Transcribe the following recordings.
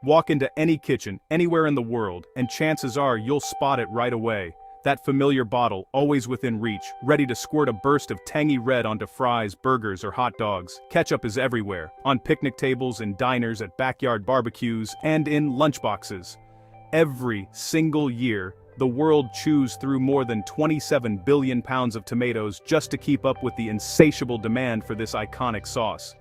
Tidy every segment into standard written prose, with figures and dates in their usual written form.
Walk into any kitchen, anywhere in the world, and chances are you'll spot it right away. That familiar bottle, always within reach, ready to squirt a burst of tangy red onto fries, burgers, or hot dogs. Ketchup is everywhere, on picnic tables, in diners, at backyard barbecues, and in lunchboxes. Every single year, the world chews through more than 27 billion pounds of tomatoes just to keep up with the insatiable demand for this iconic sauce.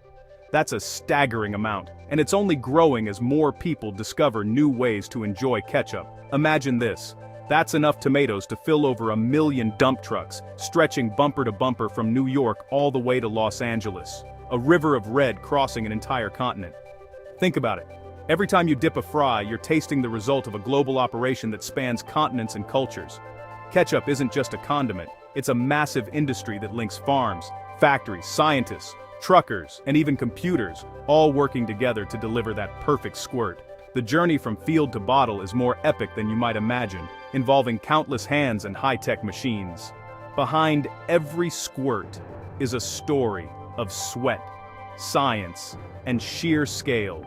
That's a staggering amount, and it's only growing as more people discover new ways to enjoy ketchup. Imagine this. That's enough tomatoes to fill over 1 million dump trucks, stretching bumper to bumper from New York all the way to Los Angeles. A river of red crossing an entire continent. Think about it. Every time you dip a fry, you're tasting the result of a global operation that spans continents and cultures. Ketchup isn't just a condiment, it's a massive industry that links farms, factories, scientists, truckers, and even computers, all working together to deliver that perfect squirt. The journey from field to bottle is more epic than you might imagine, involving countless hands and high-tech machines. Behind every squirt is a story of sweat, science, and sheer scale.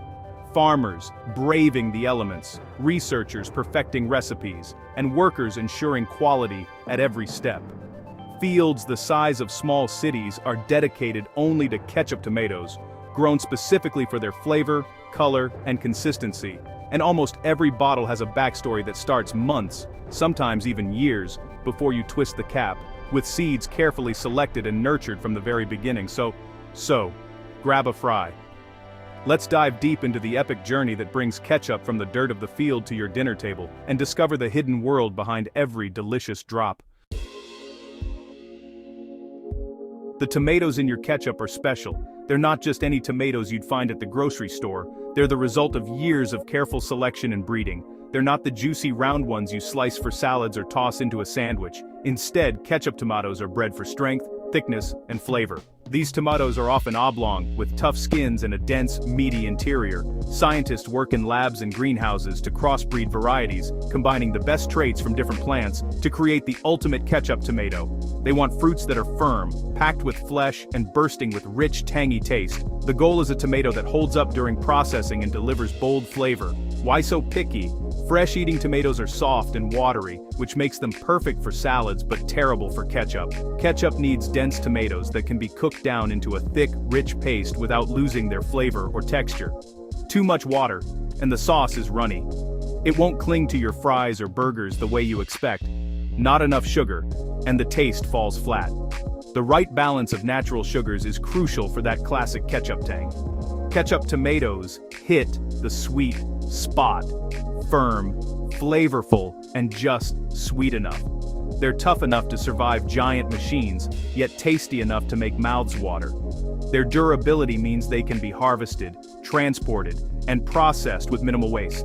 Farmers braving the elements, researchers perfecting recipes, and workers ensuring quality at every step. Fields the size of small cities are dedicated only to ketchup tomatoes, grown specifically for their flavor, color, and consistency, and almost every bottle has a backstory that starts months, sometimes even years, before you twist the cap, with seeds carefully selected and nurtured from the very beginning. So, grab a fry. Let's dive deep into the epic journey that brings ketchup from the dirt of the field to your dinner table, and discover the hidden world behind every delicious drop. The tomatoes in your ketchup are special. They're not just any tomatoes you'd find at the grocery store. They're the result of years of careful selection and breeding. They're not the juicy round ones you slice for salads or toss into a sandwich. Instead, ketchup tomatoes are bred for strength, thickness, and flavor. These tomatoes are often oblong, with tough skins and a dense, meaty interior. Scientists work in labs and greenhouses to crossbreed varieties, combining the best traits from different plants to create the ultimate ketchup tomato. They want fruits that are firm, packed with flesh, and bursting with rich, tangy taste. The goal is a tomato that holds up during processing and delivers bold flavor. Why so picky? Fresh-eating tomatoes are soft and watery, which makes them perfect for salads but terrible for ketchup. Ketchup needs dense tomatoes that can be cooked down into a thick, rich paste without losing their flavor or texture. Too much water, and the sauce is runny. It won't cling to your fries or burgers the way you expect. Not enough sugar, and the taste falls flat. The right balance of natural sugars is crucial for that classic ketchup tang. Ketchup tomatoes hit the sweet spot. Firm, flavorful, and just sweet enough. They're tough enough to survive giant machines, yet tasty enough to make mouths water. Their durability means they can be harvested, transported, and processed with minimal waste.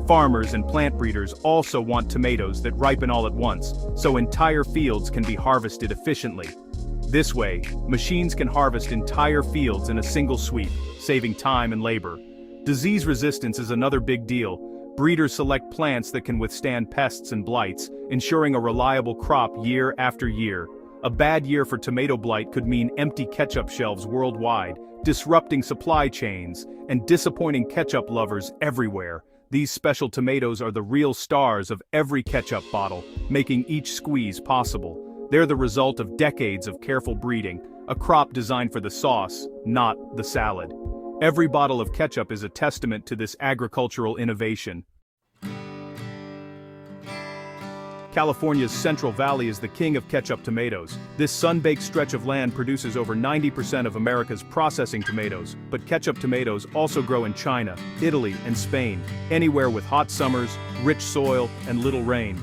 Farmers and plant breeders also want tomatoes that ripen all at once, so entire fields can be harvested efficiently. This way, machines can harvest entire fields in a single sweep, saving time and labor. Disease resistance is another big deal. Breeders select plants that can withstand pests and blights, ensuring a reliable crop year after year. A bad year for tomato blight could mean empty ketchup shelves worldwide, disrupting supply chains, and disappointing ketchup lovers everywhere. These special tomatoes are the real stars of every ketchup bottle, making each squeeze possible. They're the result of decades of careful breeding, a crop designed for the sauce, not the salad. Every bottle of ketchup is a testament to this agricultural innovation. California's Central Valley is the king of ketchup tomatoes. This sun-baked stretch of land produces over 90% of America's processing tomatoes, but ketchup tomatoes also grow in China, Italy, and Spain, anywhere with hot summers, rich soil, and little rain.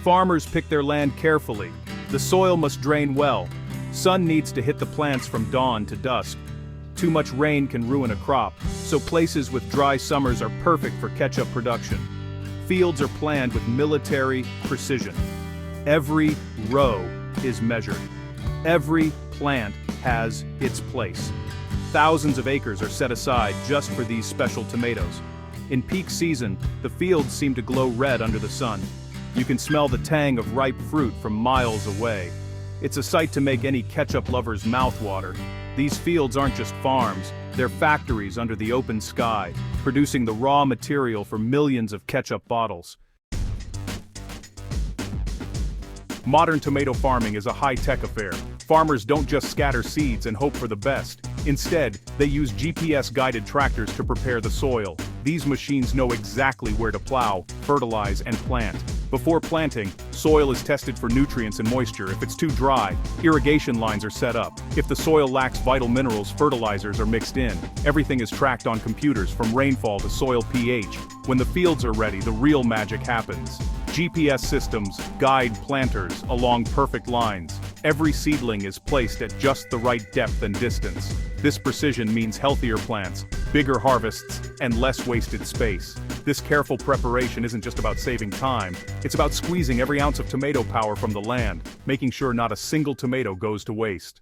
Farmers pick their land carefully. The soil must drain well. Sun needs to hit the plants from dawn to dusk. Too much rain can ruin a crop, so places with dry summers are perfect for ketchup production. Fields are planned with military precision. Every row is measured. Every plant has its place. Thousands of acres are set aside just for these special tomatoes. In peak season, the fields seem to glow red under the sun. You can smell the tang of ripe fruit from miles away. It's a sight to make any ketchup lover's mouth water. These fields aren't just farms, they're factories under the open sky, producing the raw material for millions of ketchup bottles. Modern tomato farming is a high-tech affair. Farmers don't just scatter seeds and hope for the best. Instead, they use GPS-guided tractors to prepare the soil. These machines know exactly where to plow, fertilize, and plant. Before planting, soil is tested for nutrients and moisture. If it's too dry, irrigation lines are set up. If the soil lacks vital minerals, fertilizers are mixed in. Everything is tracked on computers, from rainfall to soil pH. When the fields are ready, the real magic happens. GPS systems guide planters along perfect lines. Every seedling is placed at just the right depth and distance. This precision means healthier plants, bigger harvests, and less wasted space. This careful preparation isn't just about saving time, it's about squeezing every ounce of tomato power from the land, making sure not a single tomato goes to waste.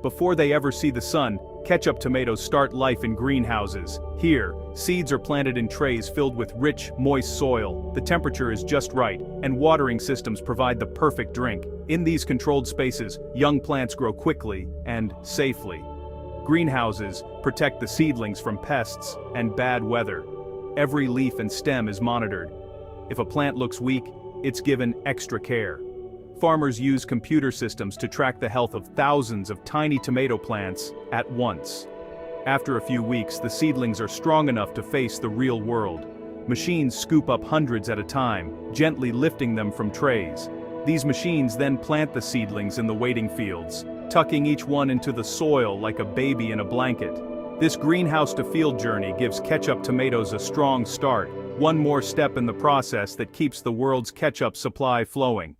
Before they ever see the sun, ketchup tomatoes start life in greenhouses. Here, seeds are planted in trays filled with rich, moist soil. The temperature is just right, and watering systems provide the perfect drink. In these controlled spaces, young plants grow quickly and safely. Greenhouses protect the seedlings from pests and bad weather. Every leaf and stem is monitored. If a plant looks weak, it's given extra care. Farmers use computer systems to track the health of thousands of tiny tomato plants at once. After a few weeks, the seedlings are strong enough to face the real world. Machines scoop up hundreds at a time, gently lifting them from trays. These machines then plant the seedlings in the waiting fields, tucking each one into the soil like a baby in a blanket. This greenhouse-to-field journey gives ketchup tomatoes a strong start, one more step in the process that keeps the world's ketchup supply flowing.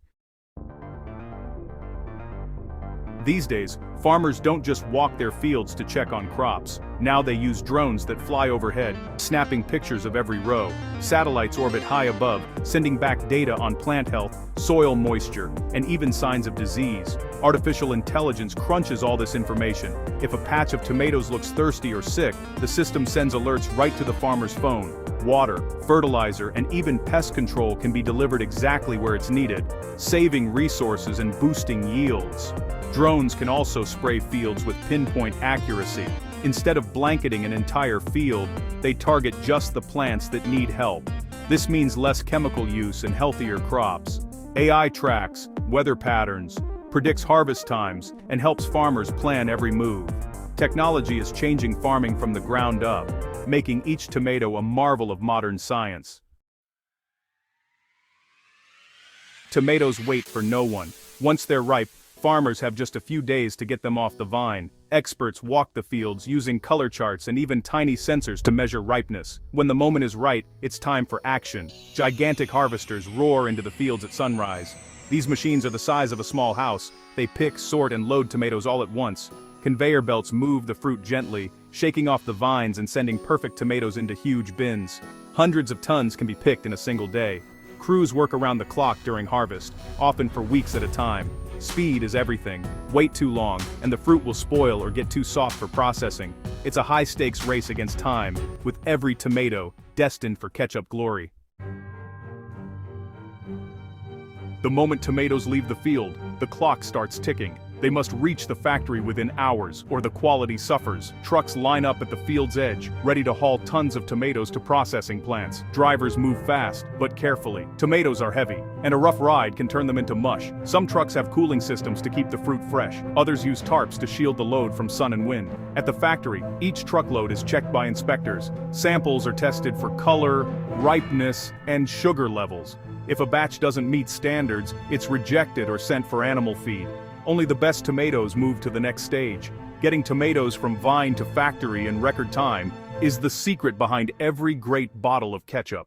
These days, farmers don't just walk their fields to check on crops. Now they use drones that fly overhead, snapping pictures of every row. Satellites orbit high above, sending back data on plant health, soil moisture, and even signs of disease. Artificial intelligence crunches all this information. If a patch of tomatoes looks thirsty or sick, the system sends alerts right to the farmer's phone. Water, fertilizer, and even pest control can be delivered exactly where it's needed, saving resources and boosting yields. Drones can also spray fields with pinpoint accuracy. Instead of blanketing an entire field, they target just the plants that need help. This means less chemical use and healthier crops. AI tracks weather patterns, predicts harvest times, and helps farmers plan every move. Technology is changing farming from the ground up, making each tomato a marvel of modern science. Tomatoes wait for no one. Once they're ripe, farmers have just a few days to get them off the vine. Experts walk the fields using color charts and even tiny sensors to measure ripeness. When the moment is right, it's time for action. Gigantic harvesters roar into the fields at sunrise. These machines are the size of a small house. They pick, sort, and load tomatoes all at once. Conveyor belts move the fruit gently, shaking off the vines and sending perfect tomatoes into huge bins. Hundreds of tons can be picked in a single day. Crews work around the clock during harvest, often for weeks at a time. Speed is everything. Wait too long, and the fruit will spoil or get too soft for processing. It's a high-stakes race against time, with every tomato destined for ketchup glory. The moment tomatoes leave the field, the clock starts ticking. They must reach the factory within hours, or the quality suffers. Trucks line up at the field's edge, ready to haul tons of tomatoes to processing plants. Drivers move fast, but carefully. Tomatoes are heavy, and a rough ride can turn them into mush. Some trucks have cooling systems to keep the fruit fresh. Others use tarps to shield the load from sun and wind. At the factory, each truckload is checked by inspectors. Samples are tested for color, ripeness, and sugar levels. If a batch doesn't meet standards, it's rejected or sent for animal feed. Only the best tomatoes move to the next stage. Getting tomatoes from vine to factory in record time is the secret behind every great bottle of ketchup.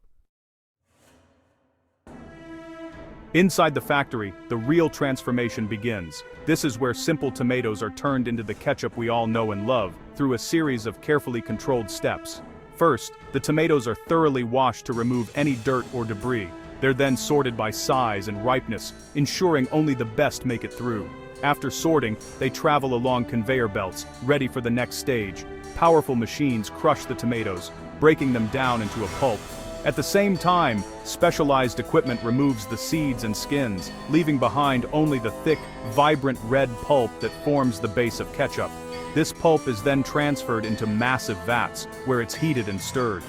Inside the factory, the real transformation begins. This is where simple tomatoes are turned into the ketchup we all know and love, through a series of carefully controlled steps. First, the tomatoes are thoroughly washed to remove any dirt or debris. They're then sorted by size and ripeness, ensuring only the best make it through. After sorting, they travel along conveyor belts, ready for the next stage. Powerful machines crush the tomatoes, breaking them down into a pulp. At the same time, specialized equipment removes the seeds and skins, leaving behind only the thick, vibrant red pulp that forms the base of ketchup. This pulp is then transferred into massive vats, where it's heated and stirred.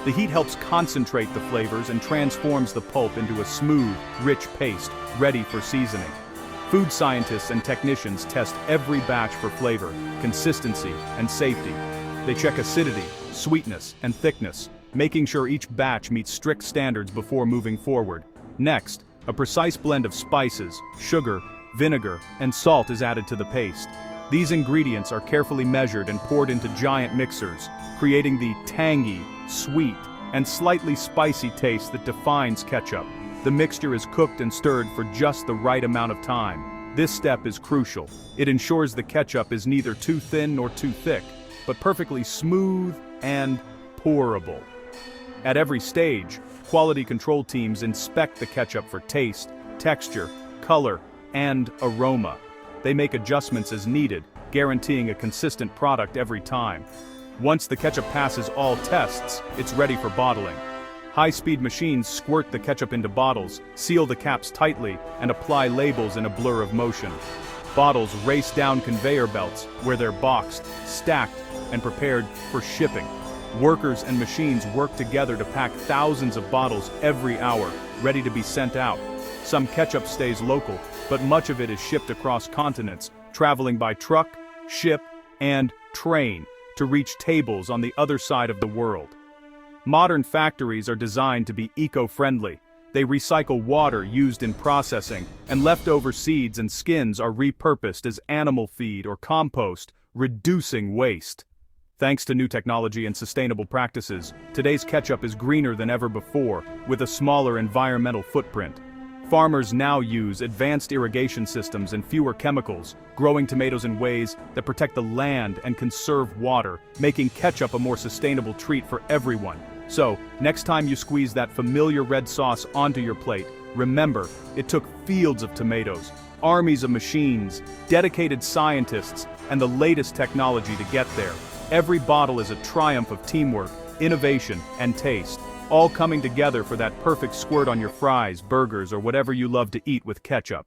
The heat helps concentrate the flavors and transforms the pulp into a smooth, rich paste, ready for seasoning. Food scientists and technicians test every batch for flavor, consistency, and safety. They check acidity, sweetness, and thickness, making sure each batch meets strict standards before moving forward. Next, a precise blend of spices, sugar, vinegar, and salt is added to the paste. These ingredients are carefully measured and poured into giant mixers, creating the tangy, sweet, and slightly spicy taste that defines ketchup. The mixture is cooked and stirred for just the right amount of time. This step is crucial. It ensures the ketchup is neither too thin nor too thick, but perfectly smooth and pourable. At every stage, quality control teams inspect the ketchup for taste, texture, color, and aroma. They make adjustments as needed, guaranteeing a consistent product every time. Once the ketchup passes all tests, it's ready for bottling. High-speed machines squirt the ketchup into bottles, seal the caps tightly, and apply labels in a blur of motion. Bottles race down conveyor belts, where they're boxed, stacked, and prepared for shipping. Workers and machines work together to pack thousands of bottles every hour, ready to be sent out. Some ketchup stays local, but much of it is shipped across continents, traveling by truck, ship, and train to reach tables on the other side of the world. Modern factories are designed to be eco-friendly. They recycle water used in processing, and leftover seeds and skins are repurposed as animal feed or compost, reducing waste. Thanks to new technology and sustainable practices, today's ketchup is greener than ever before, with a smaller environmental footprint. Farmers now use advanced irrigation systems and fewer chemicals, growing tomatoes in ways that protect the land and conserve water, making ketchup a more sustainable treat for everyone. So, next time you squeeze that familiar red sauce onto your plate, remember, it took fields of tomatoes, armies of machines, dedicated scientists, and the latest technology to get there. Every bottle is a triumph of teamwork, innovation, and taste, all coming together for that perfect squirt on your fries, burgers, or whatever you love to eat with ketchup.